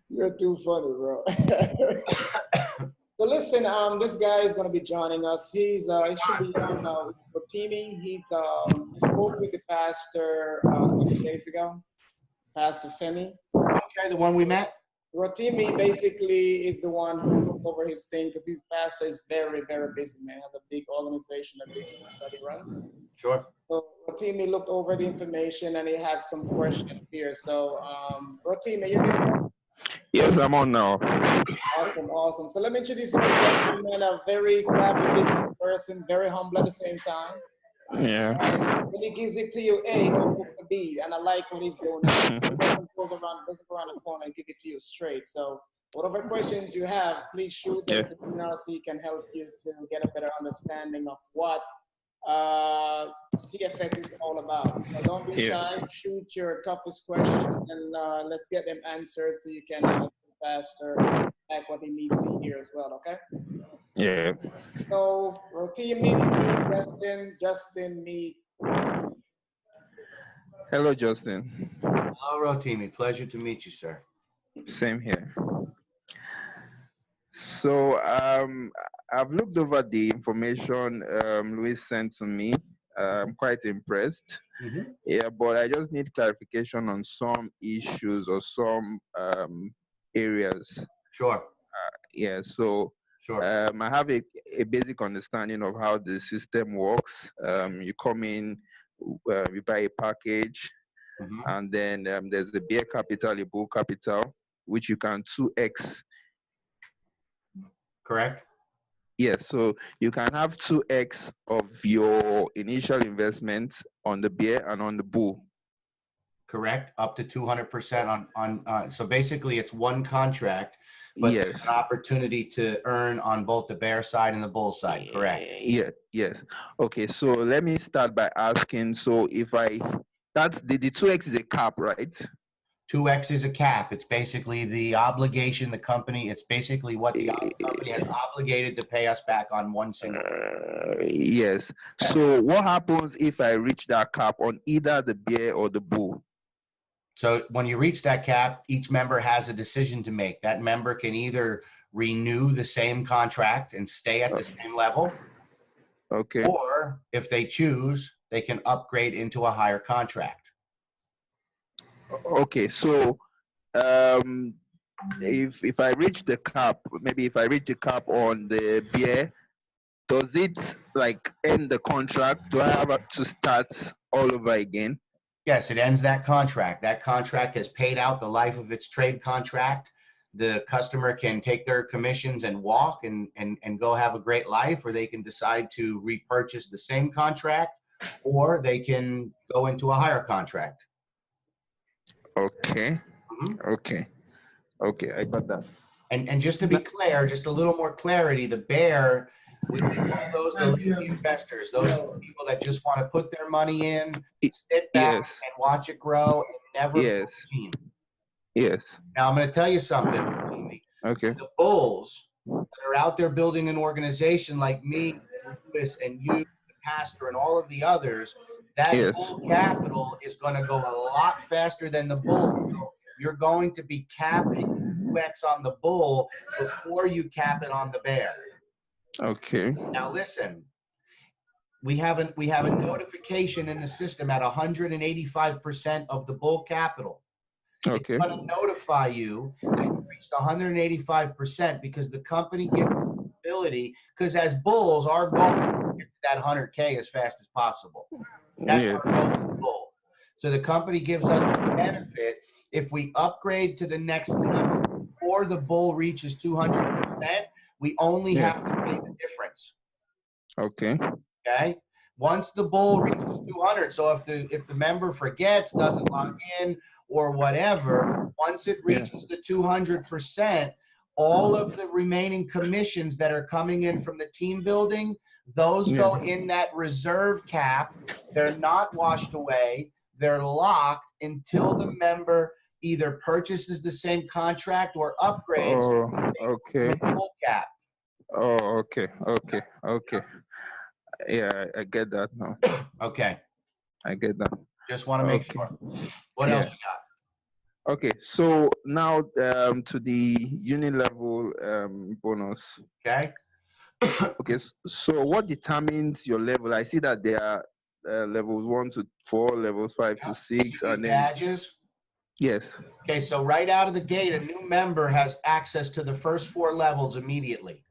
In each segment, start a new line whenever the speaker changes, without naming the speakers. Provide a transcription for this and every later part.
You're too funny, bro. So listen, this guy is going to be joining us. He should be on Rotimi. He spoke with the pastor a couple days ago, Pastor Femi.
Okay, the one we met.
Rotimi basically is the one who looked over his thing because his pastor is very, very busy, man. Has a big organization that he runs.
Sure.
So Rotimi looked over the information and he had some questions here. So Rotimi, you there?
Yes, I'm on now.
Awesome, awesome. So let me introduce you to Justin, man, a very savvy business person, very humble at the same time.
Yeah.
And when he gives it to you, A, don't look the B. And I like what he's doing. He doesn't go around the corner and give it to you straight. So whatever questions you have, please shoot them to me now so he can help you to get a better understanding of what CFX is all about. So don't be shy. Shoot your toughest question and let's get them answered so you can faster back what he needs to hear as well, okay?
Yeah.
So, Rotimi, meet Justin, meet.
Hello, Justin.
Hello, Rotimi. Pleasure to meet you, sir.
Same here. So, I've looked over the information Luis sent to me. I'm quite impressed.
Mm-hmm.
Yeah, but I just need clarification on some issues or some areas.
Sure.
Yeah, so
Sure.
I have a basic understanding of how the system works. You come in, you buy a package,
Mm-hmm.
and then there's the bear capital, a bull capital, which you can 2x.
Correct.
Yeah, so you can have 2x of your initial investment on the bear and on the bull.
Correct. Up to 200% on. So basically, it's one contract, but there's an opportunity to earn on both the bear side and the bull side. Correct.
Yeah. Yes. Okay. So let me start by asking. So if that's the 2x is a cap, right?
2x is a cap. It's basically the obligation, the company, it's basically what the company has obligated to pay us back on one single.
Yes. So what happens if I reach that cap on either the bear or the bull?
So when you reach that cap, each member has a decision to make. That member can either renew the same contract and stay at the same level.
Okay.
Or if they choose, they can upgrade into a higher contract.
Okay, so if I reach the cap, maybe if I reach the cap on the beer, does it like end the contract? Do I have to start all over again?
Yes, it ends that contract. That contract has paid out the life of its trade contract. The customer can take their commissions and walk and go have a great life, or they can decide to repurchase the same contract, or they can go into a higher contract.
Okay.
Mm-hmm.
Okay, I got that.
And just to be clear, just a little more clarity, the bear, we call those the lazy investors, those people that just want to put their money in, sit back and watch it grow and never build a team.
Yes.
Now I'm going to tell you something, Jamie.
Okay.
The bulls that are out there building an organization like me and Lewis and you, the pastor, and all of the others, that bull capital is going to go a lot faster than the bull. You're going to be capping 2x on the bull before you cap it on the bear.
Okay.
Now listen, we have a notification in the system at 185% of the bull capital.
Okay.
It's going to notify you that you reached 185% because the company gives you the ability, because as bulls, our goal is to get to that 100K as fast as possible. That's our goal as a bull. So the company gives us the benefit if we upgrade to the next level before the bull reaches 200%, we only have to pay the difference.
Okay.
Okay. Once the bull reaches 200, so if the member forgets, doesn't log in, or whatever, once it reaches the 200%, all of the remaining commissions that are coming in from the team building, those go in that reserve cap. They're not washed away. They're locked until the member either purchases the same contract or upgrades.
Okay.
Full cap.
Oh, okay. Yeah, I get that now.
Okay.
I get that.
Just want to make
Okay.
sure. What else you got?
Okay, so now to the uni level bonus.
Okay.
Okay, so what determines your level? I see that there are levels 1 to 4, levels 5 to 6,
See
and then
badges.
yes.
Okay, so right out of the gate, a new member has access to the first 4 levels immediately.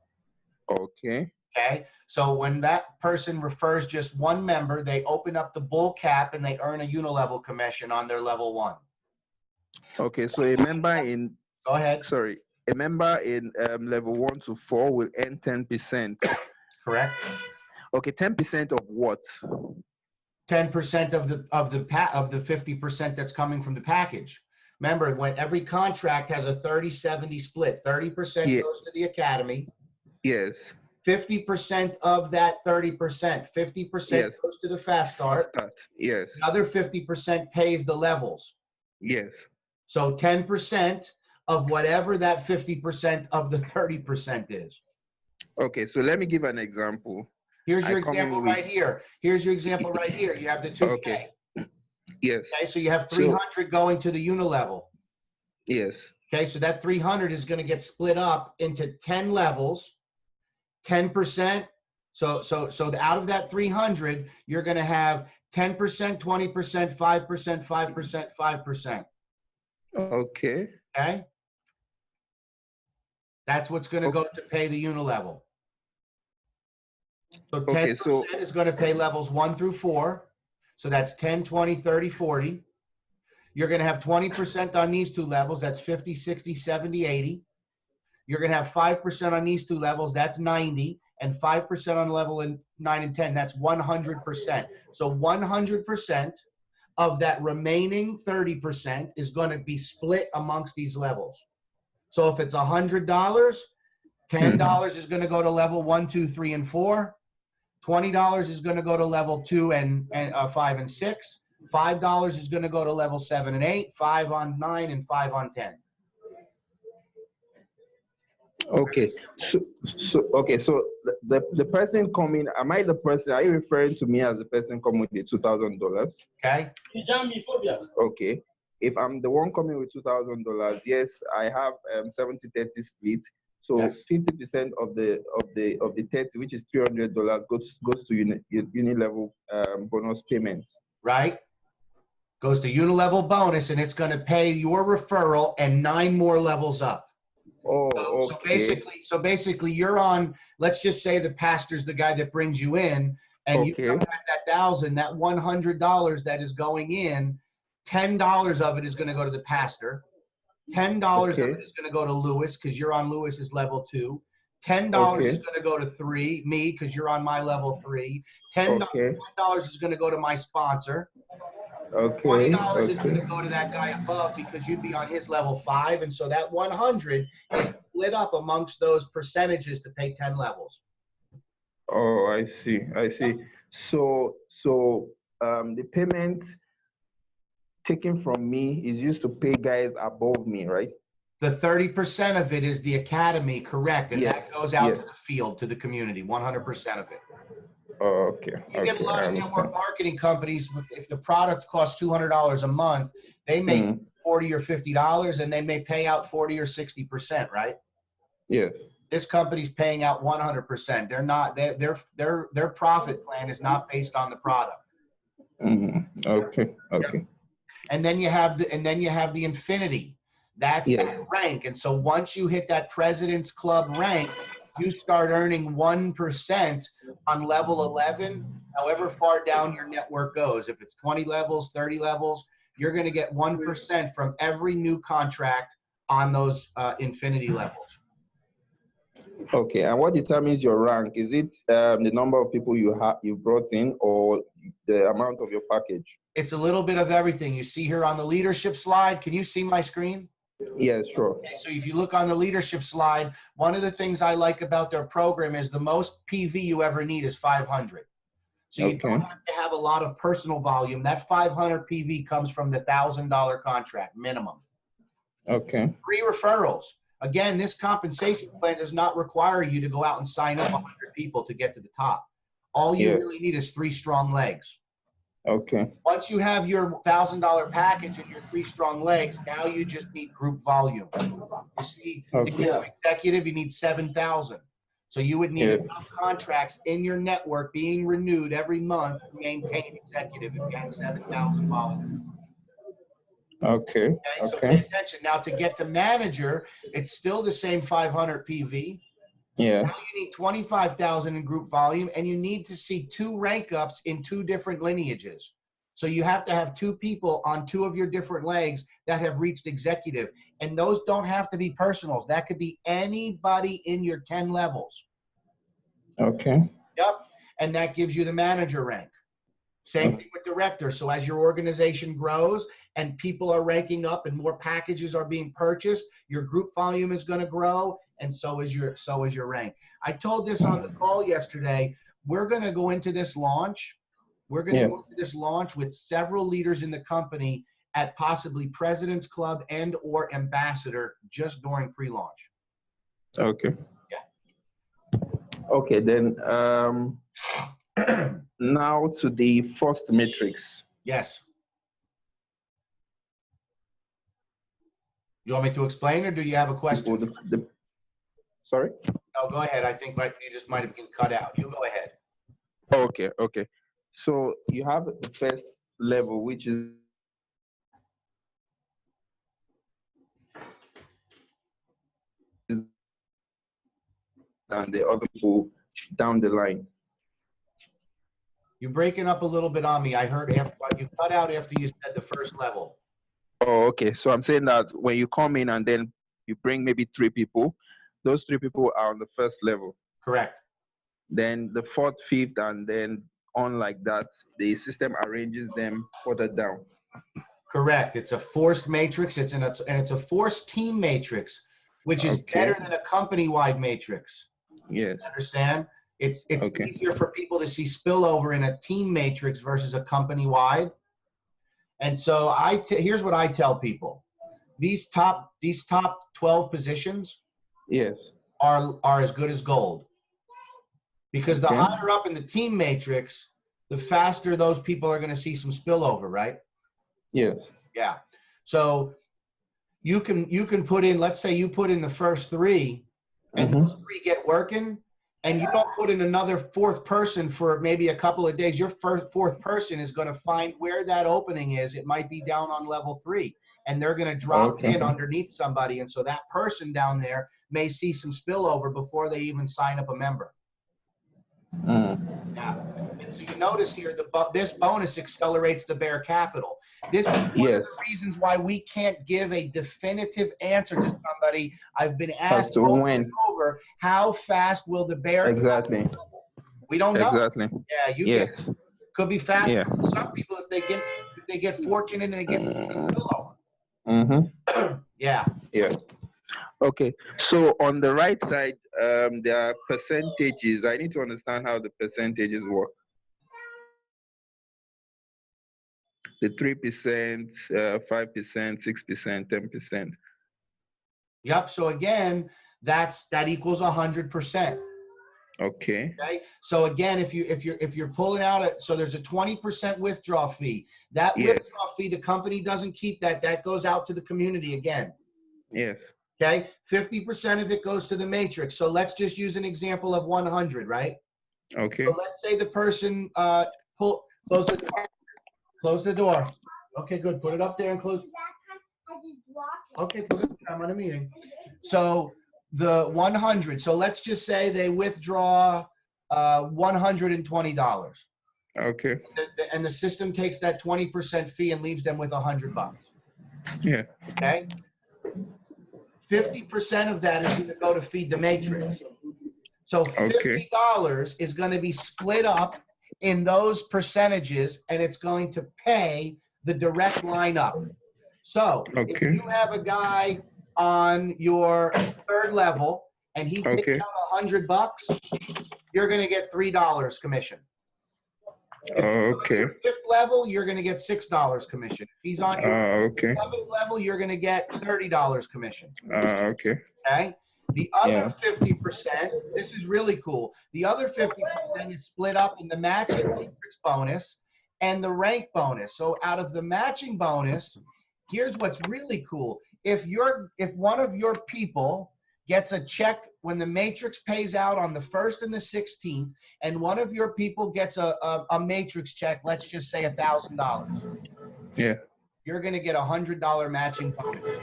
Okay.
Okay, so when that person refers just one member, they open up the bull cap and they earn a unilevel commission on their level 1.
Okay, so a member in
Go ahead.
a member in level 1 to 4 will earn 10%.
Correct.
Okay, 10% of what?
10% of the 50% that's coming from the package. Remember, when every contract has a 30-70 split, 30%
Yeah.
goes to the academy.
Yes.
50% of that 30%, 50%
Yes.
goes to the fast start.
Yes.
Another 50% pays the levels.
Yes.
So 10% of whatever that 50% of the 30% is.
Okay, so let me give an example.
Here's your
I come in
example
with-
right here. Here's your example right here. You have the 2K.
Okay. Yes.
Okay, so you have 300 going to the unilevel.
Yes.
Okay, so that 300 is going to get split up into 10 levels, 10%. So out of that 300, you're going to have 10%, 20%, 5%, 5%, 5%.
Okay.
Okay? That's what's going to go to pay the unilevel. So 10%
Okay, so
is going to pay levels 1 through 4. So that's 10, 20, 30, 40. You're going to have 20% on these 2 levels. That's 50, 60, 70, 80. You're going to have 5% on these 2 levels. That's 90. And 5% on level 9 and 10. That's 100%. So 100% of that remaining 30% is going to be split amongst these levels. So if it's $100, $10 is going to go to level 1, 2, 3, and 4. $20 is going to go to level 2 and 5 and 6. $5 is going to go to level 7 and 8. 5 on 9 and 5 on 10.
okay. So the person coming, am I the person? Are you referring to me as the person coming with the $2,000?
Okay.
Okay. If I'm the one coming with $2,000, yes, I have 70-30 split. So
Yes.
50% of the 30, which is $300, goes to uni level bonus payment.
Right? Goes to unilevel bonus, and it's going to pay your referral and 9 more levels up.
Oh,
So
okay.
basically, you're on. Let's just say the pastor's the guy that brings you in, and you come at that $1,000. That $100 that is going in, $10 of it is going to go to the pastor. $10 of it is going to go to Lewis because you're on Lewis's level 2. $10 is going to go to me because you're on my level 3. $10 is going to go to my sponsor. $20 is going to go to that guy above because you'd be on his level 5, and so that 100 is split up amongst those percentages to pay 10 levels.
Oh, I see. So the payment taken from me is used to pay guys above me, right?
The 30% of it is the academy, correct, and that goes out to the field, to the community, 100% of it.
Oh, okay.
You get a lot of network marketing companies. If the product costs $200 a month, they make $40 or $50, and they may pay out 40 or 60%, right?
Yes.
This company's paying out 100%. They're not. Their profit plan is not based on the product.
Okay.
Yep. And then you have the Infinity. That's that rank. And so once you hit that President's Club rank, you start earning 1% on level 11, however far down your network goes. If it's 20 levels, 30 levels, you're going to get 1% from every new contract on those Infinity levels.
Okay, and what determines your rank? Is it the number of people you brought in, or the amount of your package?
It's a little bit of everything. You see here on the leadership slide, can you see my screen?
Yeah, sure.
Okay, so if you look on the leadership slide, one of the things I like about their program is the most PV you ever need is 500. So you don't have to have a lot of personal volume. That 500 PV comes from the $1,000 contract minimum.
Okay.
3 referrals. Again, this compensation plan does not require you to go out and sign up 100 people to get to the top. All you really need is 3 strong legs.
Okay.
Once you have your $1,000 package and your 3 strong legs, now you just need group volume. You see, to
Okay.
get to executive, you need 7,000. So you would need
Yeah.
enough contracts in your network being renewed every month to maintain executive if you had 7,000 volume.
Okay.
Okay, so pay attention. Now to get to manager, it's still the same 500 PV.
Yeah.
Now you need 25,000 in group volume, and you need to see 2 rank ups in 2 different lineages. So you have to have 2 people on 2 of your different legs that have reached executive. And those don't have to be personals. That could be anybody in your 10 levels.
Okay.
Yep. And that gives you the manager rank. Same thing with director. So as your organization grows and people are ranking up and more packages are being purchased, your group volume is going to grow, and so is your rank. I told this on the call yesterday. We're going to go into this launch. We're going to go into this launch with several leaders in the company at possibly President's Club and or Ambassador just during pre-launch.
Okay.
Yeah.
Okay, then now to the first matrix.
Yes. You want me to explain, or do you have a question?
Sorry?
No, go ahead. I think you just might have been cut out. You go ahead.
Okay, okay. So you have the first level, which is and the other people down the line.
You're breaking up a little bit on me. I heard after you cut out after you said the first level.
Oh, okay. So I'm saying that when you come in and then you bring maybe 3 people, those 3 people are on the first level.
Correct.
Then the 4th, 5th, and then on like that, the system arranges them further down.
Correct. It's a forced matrix. It's a forced team matrix, which is better than a company-wide matrix.
Yes.
Understand? It's easier for people to see spillover in a team matrix versus a company-wide. And so here's what I tell people: these top 12 positions,
yes,
are as good as gold, because the higher up in the team matrix, the faster those people are going to see some spillover, right?
Yes.
Yeah. So you can put in, let's say you put in the first 3, and those 3 get working, and you don't put in another 4th person for maybe a couple of days. Your 4th person is going to find where that opening is. It might be down on level 3, and they're going to drop in underneath somebody. And so that person down there may see some spillover before they even sign up a member. Yeah. And so you notice here, this bonus accelerates the bear capital. This is one of the reasons why we can't give a definitive answer to somebody. I've been asked over and over, how fast will the bear capital? We don't know.
Exactly.
Yeah, could be faster for some people if they get fortunate and they get spillover. Yeah.
Yeah. Okay, so on the right side, there are percentages. I need to understand how the percentages work. The 3%, 5%, 6%, 10%.
Yep. So again, that equals 100%.
Okay.
Okay. So again, if you're pulling out so there's a 20% withdrawal fee. That withdrawal fee, the company doesn't keep that. That goes out to the community again.
Yes.
Okay. 50% of it goes to the matrix. So let's just use an example of 100, right?
Okay.
So let's say the person close the door. Okay, good. Put it up there and close. Okay, put it. I'm on a meeting. So the 100. So let's just say they withdraw $120.
Okay.
And the system takes that 20% fee and leaves them with $100.
Yeah.
Okay. 50% of that is going to go to feed the matrix. So $50 is going to be split up in those percentages, and it's going to pay the direct line up. So if you have a guy on your 3rd level and he takes out $100, you're going to get $3 commission. If he's on your 5th level, you're going to get $6 commission. If he's on your 7th level, you're going to get $30 commission. Okay. The other 50%, this is really cool. The other 50% is split up in the matching matrix bonus and the rank bonus. So out of the matching bonus, here's what's really cool. If one of your people gets a check when the matrix pays out on the 1st and the 16th, and one of your people gets a matrix check, let's just say $1,000.
Yeah.
You're going to get $100 matching bonus.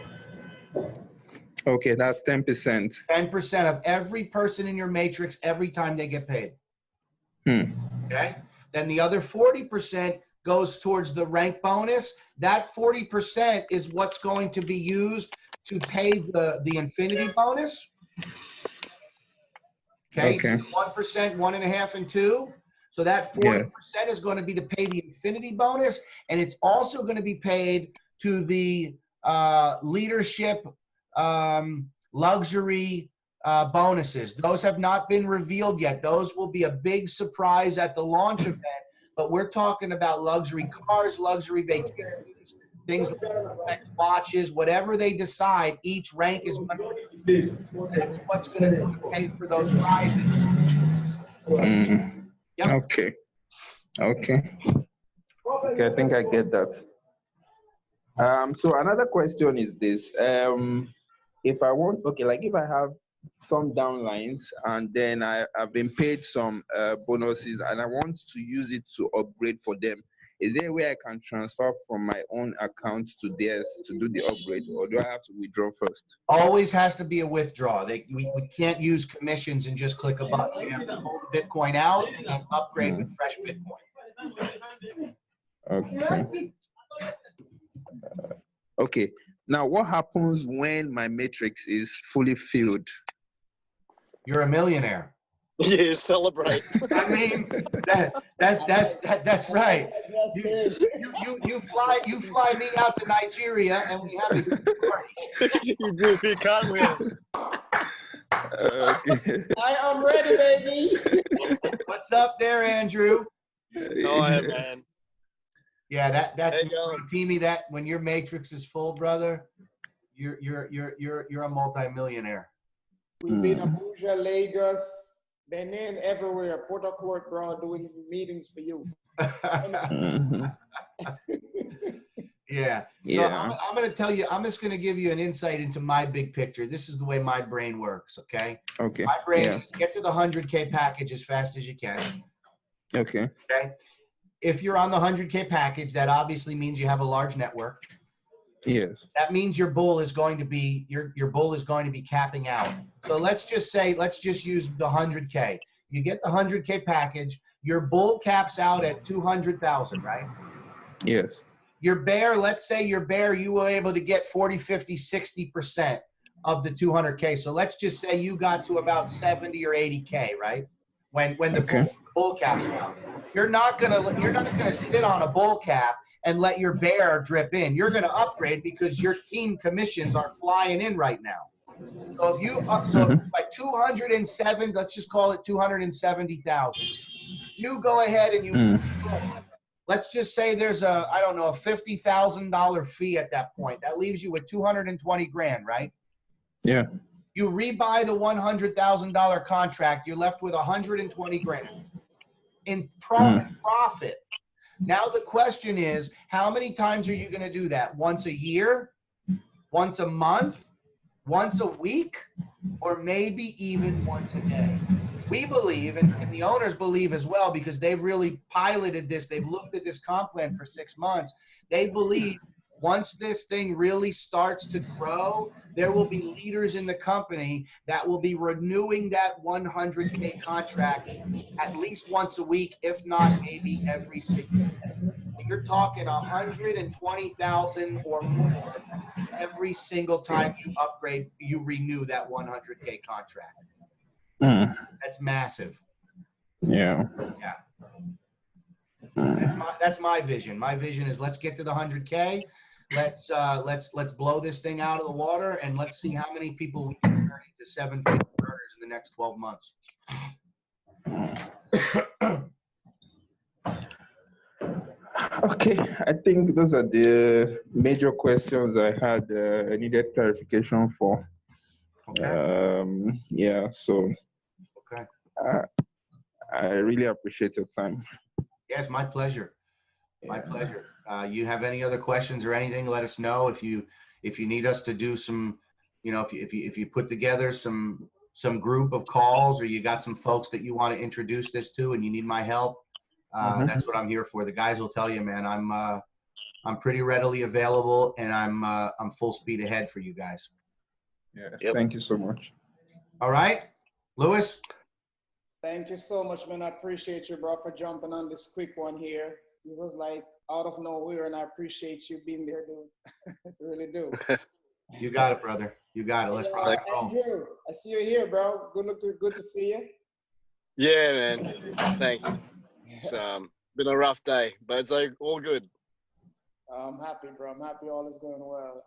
Okay, that's 10%.
10% of every person in your matrix every time they get paid. Okay? Then the other 40% goes towards the rank bonus. That 40% is what's going to be used to pay the infinity bonus. Okay? 1%, 1.5, and 2. So that 40% is going to be to pay the infinity bonus, and it's also going to be paid to the leadership luxury bonuses. Those have not been revealed yet. Those will be a big surprise at the launch event, but we're talking about luxury cars, luxury vacations, things like watches, whatever they decide, each rank is that's what's going to pay for those prizes. Yep.
Okay. Okay, I think I get that. So another question is this. If I want, like if I have some downlines and then I've been paid some bonuses and I want to use it to upgrade for them, is there a way I can transfer from my own account to theirs to do the upgrade, or do I have to withdraw first?
Always has to be a withdrawal. We can't use commissions and just click a button. You have to pull the Bitcoin out and upgrade with fresh Bitcoin.
Okay. Okay. Now, what happens when my matrix is fully filled?
You're a millionaire.
Yeah, celebrate.
I mean, that's right. You fly me out to Nigeria and we have a good party.
You do a few cartwheels.
I am ready, baby.
What's up there, Andrew?
Oh, man.
Yeah, that's
Hey, go.
Teamy. That when your matrix is full, brother, you're a multi-millionaire.
We've been Abuja, Lagos, Benin, everywhere. Port Harcourt, bro, doing meetings for you.
Yeah. So I'm going to tell you, I'm just going to give you an insight into my big picture. This is the way my brain works, okay?
Okay.
My brain is get to the 100K package as fast as you can.
Okay.
Okay. If you're on the 100K package, that obviously means you have a large network.
Yes.
That means your bull is going to be your bull is going to be capping out. So let's just use the 100K. You get the 100K package, your bull caps out at 200,000, right?
Yes.
Your bear, let's say your bear, you were able to get 40, 50, 60% of the 200K. So let's just say you got to about 70 or 80K, right? When the bull caps out. You're not gonna sit on a bull cap and let your bear drip in. You're gonna upgrade because your team commissions are flying in right now. So if you by 207, let's just call it 270,000. You go ahead and you let's just say there's a $50,000 fee at that point. That leaves you with 220 grand, right?
Yeah.
You rebuy the $100,000 contract, you're left with 120 grand in profit. Now the question is, how many times are you going to do that? Once a year? Once a month? Once a week? Or maybe even once a day? We believe, and the owners believe as well, because they've really piloted this, they've looked at this comp plan for 6 months. They believe once this thing really starts to grow, there will be leaders in the company that will be renewing that 100K contract at least once a week, if not maybe every single day. You're talking 120,000 or more every single time you upgrade, you renew that 100K contract. That's massive.
Yeah.
That's my vision. My vision is let's get to the 100K. Let's blow this thing out of the water, and let's see how many people we can turn into 7-figure earners in the next 12 months.
Okay, I think those are the major questions I had. I needed clarification for.
Okay.
Yeah. So.
Okay.
I really appreciate your time.
Yes, my pleasure. My pleasure. You have any other questions or anything, let us know. If you need us to do some, you know, if you put together some group of calls, or you got some folks that you want to introduce this to and you need my help, that's what I'm here for. The guys will tell you, man, I'm pretty readily available, and I'm full speed ahead for you guys.
Yes,
Yep.
thank you so much.
All right, Lewis.
Thank you so much, man. I appreciate you, bro, for jumping on this quick one here. It was like out of nowhere, and I appreciate you being there, dude. I really do.
You got it, brother. You got it. Let's rock and roll.
Andrew, I see you here, bro. Good to see you.
Yeah, man. Thanks. It's been a rough day, but it's like all good.
I'm happy, bro. I'm happy all is going well.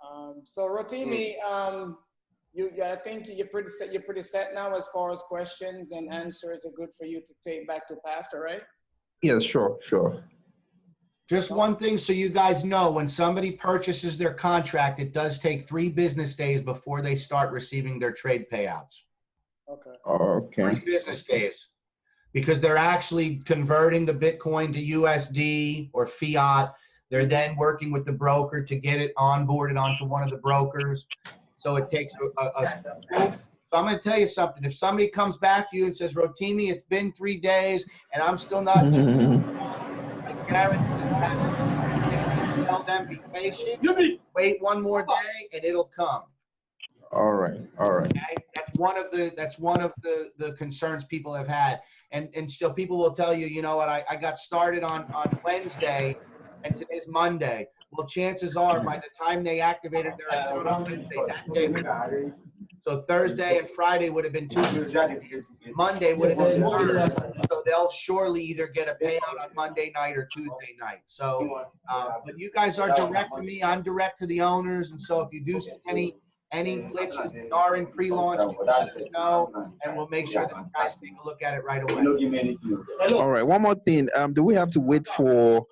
So Rotimi, I think you're pretty set. You're pretty set now as far as questions and answers are good for you to take back to Pastor, right?
Yes, sure.
Just one thing so you guys know, when somebody purchases their contract, it does take 3 business days before they start receiving their trade payouts.
Okay.
3 business days. Because they're actually converting the Bitcoin to USD or fiat. They're then working with the broker to get it onboarded onto one of the brokers. So it takes so I'm going to tell you something. If somebody comes back to you and says, Rotimi, it's been 3 days and I'm still not, I guarantee tell them, be patient, wait 1 more day, and it'll come.
All right.
Okay? That's one of the concerns people have had. And so people will tell you, you know what, I got started on Wednesday and today's Monday. Well, chances are by the time they activated their account on Wednesday, that day would have been. So Thursday and Friday would have been 2 days. Monday would have been 3rd. So they'll surely either get a payout on Monday night or Tuesday night. So, but you guys are direct to me. I'm direct to the owners. And so if you do see any glitches that are in pre-launch, you let us know, and we'll make sure that you guys take a look at it right away.
All right. One more thing. Do we have to wait for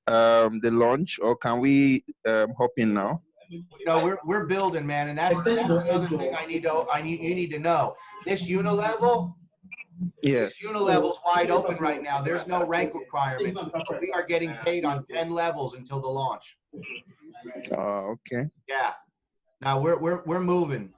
the launch, or can we hop in now?
You know, we're building, man, and that's another thing you need to know. This Unilevel, this Unilevel's wide open right now. There's no rank requirements. So we are getting paid on 10 levels until the launch.
Okay.
Yeah. Now we're moving.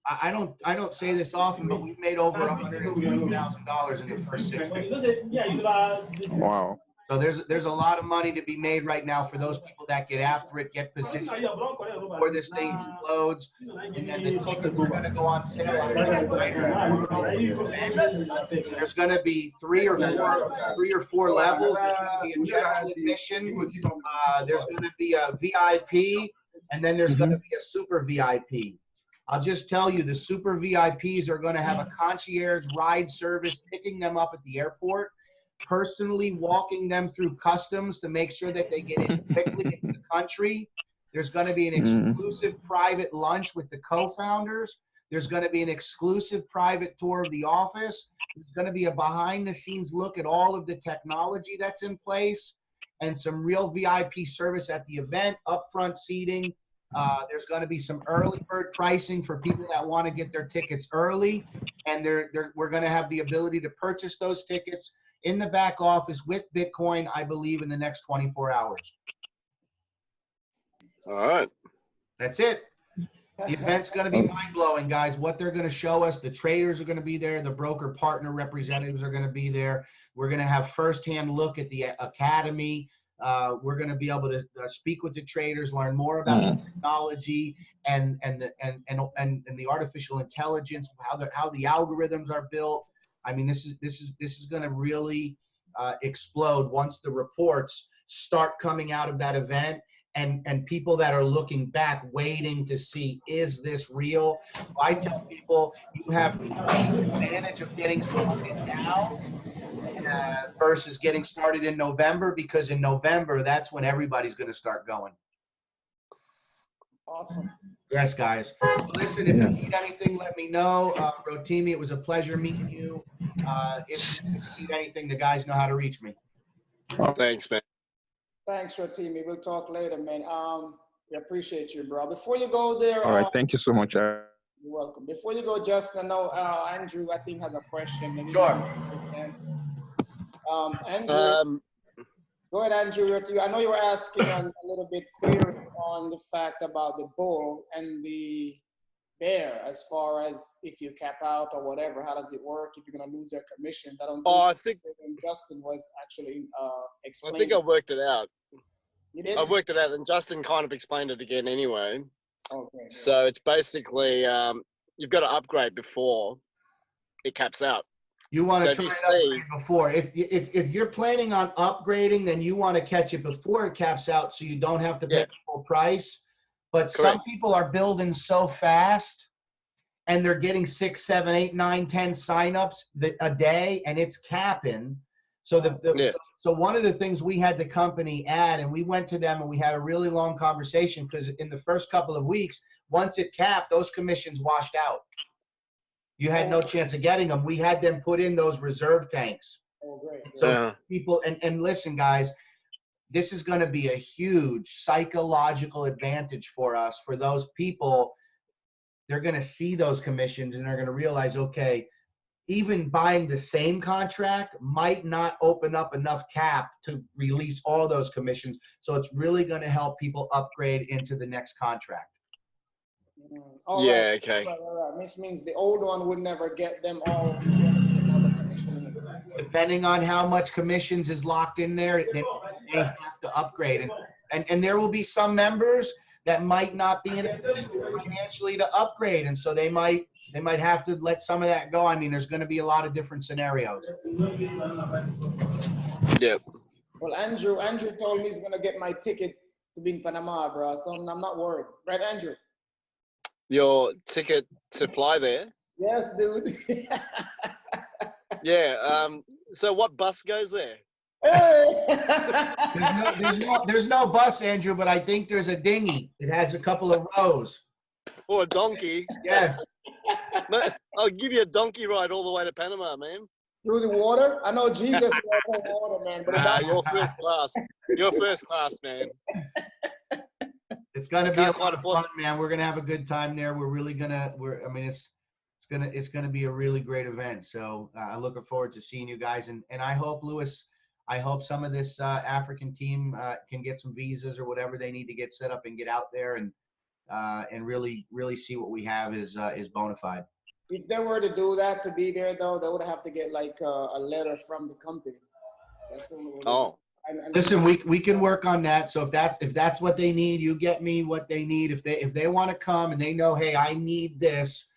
I don't say this often, but we've made over $120,000 in the first 6 weeks.
Wow.
So there's a lot of money to be made right now for those people that get after it, get positioned before this thing explodes, and then the tickets are going to go on sale. There's going to be 3 or 4 levels. There's going to be a general admission. There's going to be a VIP, and then there's going to be a super VIP. I'll just tell you, the super VIPs are going to have a concierge ride service picking them up at the airport, personally walking them through customs to make sure that they get in quickly into the country. There's going to be an exclusive private lunch with the co-founders. There's going to be an exclusive private tour of the office. There's going to be a behind-the-scenes look at all of the technology that's in place, and some real VIP service at the event, upfront seating. There's going to be some early bird pricing for people that want to get their tickets early, and we're going to have the ability to purchase those tickets in the back office with Bitcoin, I believe, in the next 24 hours.
All right.
That's it. The event's going to be mind-blowing, guys. What they're going to show us, the traders are going to be there, the broker partner representatives are going to be there. We're going to have firsthand look at the academy. We're going to be able to speak with the traders, learn more about the technology and the artificial intelligence, how the algorithms are built. I mean, this is going to really explode once the reports start coming out of that event, and people that are looking back, waiting to see, is this real? So I tell people, you have the advantage of getting started now versus getting started in November, because in November, that's when everybody's going to start going.
Awesome.
Yes, guys. So listen, if you need anything, let me know. Rotimi, it was a pleasure meeting you. If you need anything, the guys know how to reach me.
Thanks, man.
Thanks, Rotimi. We'll talk later, man. We appreciate you, bro. Before you go there,
All right. Thank you so much.
you're welcome. Before you go, Justin, I know Andrew, I think, has a question. Maybe
Sure.
Andrew, Go ahead, Andrew. I know you were asking a little bit query on the fact about the bull and the bear, as far as if you cap out or whatever. How does it work? If you're gonna lose their commissions, I don't
Oh, I think
Justin was actually
I
explaining.
think I worked it out.
You did?
I worked it out, and Justin kind of explained it again anyway.
Okay.
So it's basically you've got to upgrade before it caps out.
You want
So
to
if
try
you
to
see-
upgrade before. If you're planning on upgrading, then you want to catch it before it caps out, so you don't have to pay
Yeah.
the full price. But some
Correct.
people are building so fast, and they're getting 6, 7, 8, 9, 10 signups a day, and it's capping. So
Yeah.
so one of the things we had the company add, and we went to them and we had a really long conversation, because in the first couple of weeks, once it capped, those commissions washed out. You had no chance of getting them. We had them put in those reserve tanks.
Oh, great.
So people, and listen, guys, this is going to be a huge psychological advantage for us. For those people, they're going to see those commissions and they're going to realize, okay, even buying the same contract might not open up enough cap to release all those commissions. So it's really going to help people upgrade into the next contract.
All
Yeah,
right.
okay.
Right. Which means the old one would never get them all.
Depending on how much commissions is locked in there, they have to upgrade. And there will be some members that might not be in a position financially to upgrade, and so they might have to let some of that go. I mean, there's going to be a lot of different scenarios.
Yep.
Well, Andrew told me he's gonna get my ticket to be in Panama, bro. So I'm not worried, right, Andrew?
Your ticket to fly there?
Yes, dude.
Yeah. So what bus goes there?
Hey!
There's no bus, Andrew, but I think there's a dinghy. It has a couple of rows.
Or a donkey?
Yes.
I'll give you a donkey ride all the way to Panama, man.
Through the water? I know Jesus walked on water, man. But
You're first class. You're first class, man.
It's gonna be a
Can't
lot of
afford-
fun, man. We're gonna have a good time there. We're really gonna. It's gonna be a really great event. So I'm looking forward to seeing you guys, and I hope, Lewis, I hope some of this African team can get some visas or whatever they need to get set up and get out there and really see what we have is bona fide.
if they were to do that, to be there though, they would have to get like a letter from the company. That's the only way.
Oh.
And
Listen, we can work on that. So if that's what they need, you get me what they need. If they want to come and they know, hey, I need this,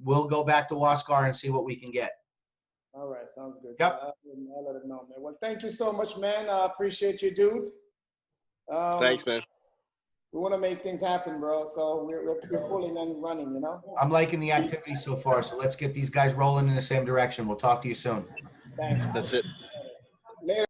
we'll go back to Waskar and see what we can get.
all right, sounds good.
Yep.
So I'll let it know, man. Well, thank you so much, man. I appreciate you, dude.
Thanks, man.
We want to make things happen, bro. So we're pulling and running, you know.
I'm liking the activity so far. So let's get these guys rolling in the same direction. We'll talk to you soon.
Thanks.
That's it.
Later.